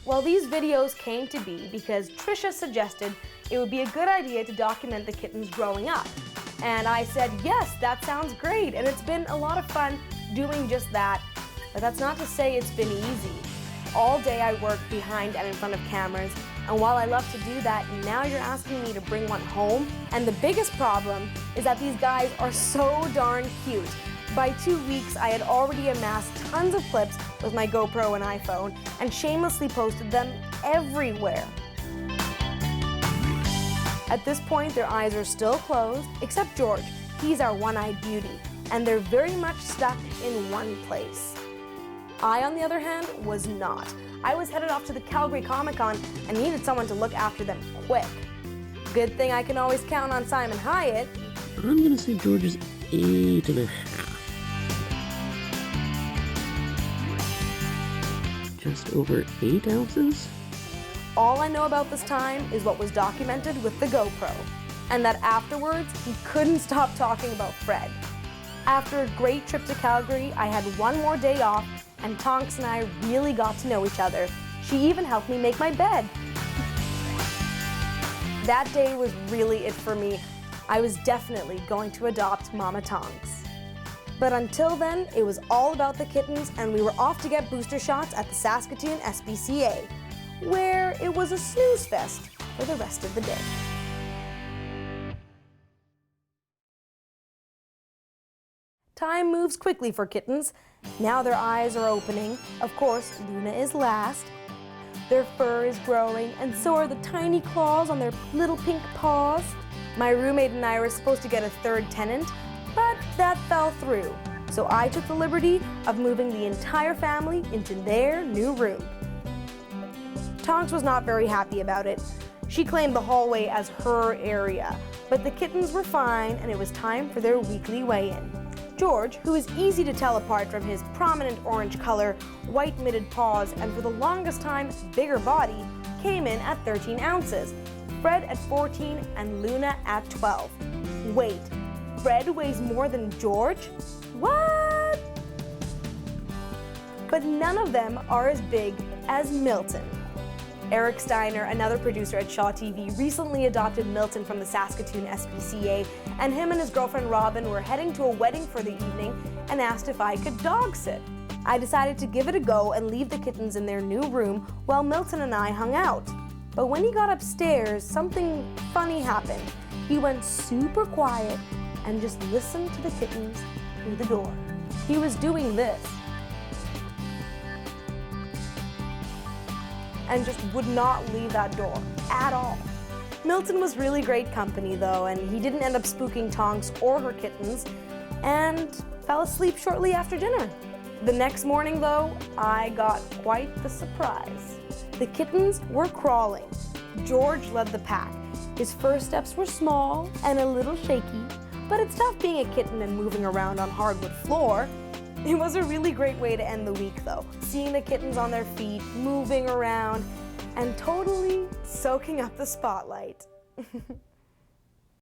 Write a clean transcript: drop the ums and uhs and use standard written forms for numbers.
Well, these videos came to be because Trisha suggested it would be a good idea to document the kittens growing up. And I said, yes, that sounds great, and it's been a lot of fun doing just that. But that's not to say it's been easy. All day I worked behind and in front of cameras, and while I love to do that, now you're asking me to bring one home. And the biggest problem is that these guys are so darn cute. By 2 weeks, I had already amassed tons of clips with my GoPro and iPhone and shamelessly posted them everywhere. At this point, their eyes are still closed, except George. He's our one-eyed beauty, and they're very much stuck in one place. I, on the other hand, was not. I was headed off to the Calgary Comic-Con and needed someone to look after them quick. Good thing I can always count on Simon Hyatt. I'm gonna say George is 8.5. Just over 8 ounces? All I know about this time is what was documented with the GoPro, and that afterwards, he couldn't stop talking about Fred. After a great trip to Calgary, I had one more day off, and Tonks and I really got to know each other. She even helped me make my bed. That day was really it for me. I was definitely going to adopt Mama Tonks. But until then, it was all about the kittens, and we were off to get booster shots at the Saskatoon SPCA, where it was a snooze fest for the rest of the day. Time moves quickly for kittens. Now their eyes are opening. Of course, Luna is last. Their fur is growing, and so are the tiny claws on their little pink paws. My roommate and I were supposed to get a third tenant, but that fell through. So I took the liberty of moving the entire family into their new room. Tonks was not very happy about it. She claimed the hallway as her area, but the kittens were fine, and it was time for their weekly weigh-in. George, who is easy to tell apart from his prominent orange color, white-mitted paws, and for the longest time, bigger body, came in at 13 ounces, Fred at 14, and Luna at 12. Wait, Fred weighs more than George? What? But none of them are as big as Milton. Eric Steiner, another producer at Shaw TV, recently adopted Milton from the Saskatoon SPCA, and him and his girlfriend Robin were heading to a wedding for the evening and asked if I could dog sit. I decided to give it a go and leave the kittens in their new room while Milton and I hung out. But when he got upstairs, something funny happened. He went super quiet and just listened to the kittens through the door. He was doing this, and just would not leave that door at all. Milton was really great company though, and he didn't end up spooking Tonks or her kittens, and fell asleep shortly after dinner. The next morning though, I got quite the surprise. The kittens were crawling. George led the pack. His first steps were small and a little shaky, but it's tough being a kitten and moving around on hardwood floor. It was a really great way to end the week though, seeing the kittens on their feet, moving around, and totally soaking up the spotlight.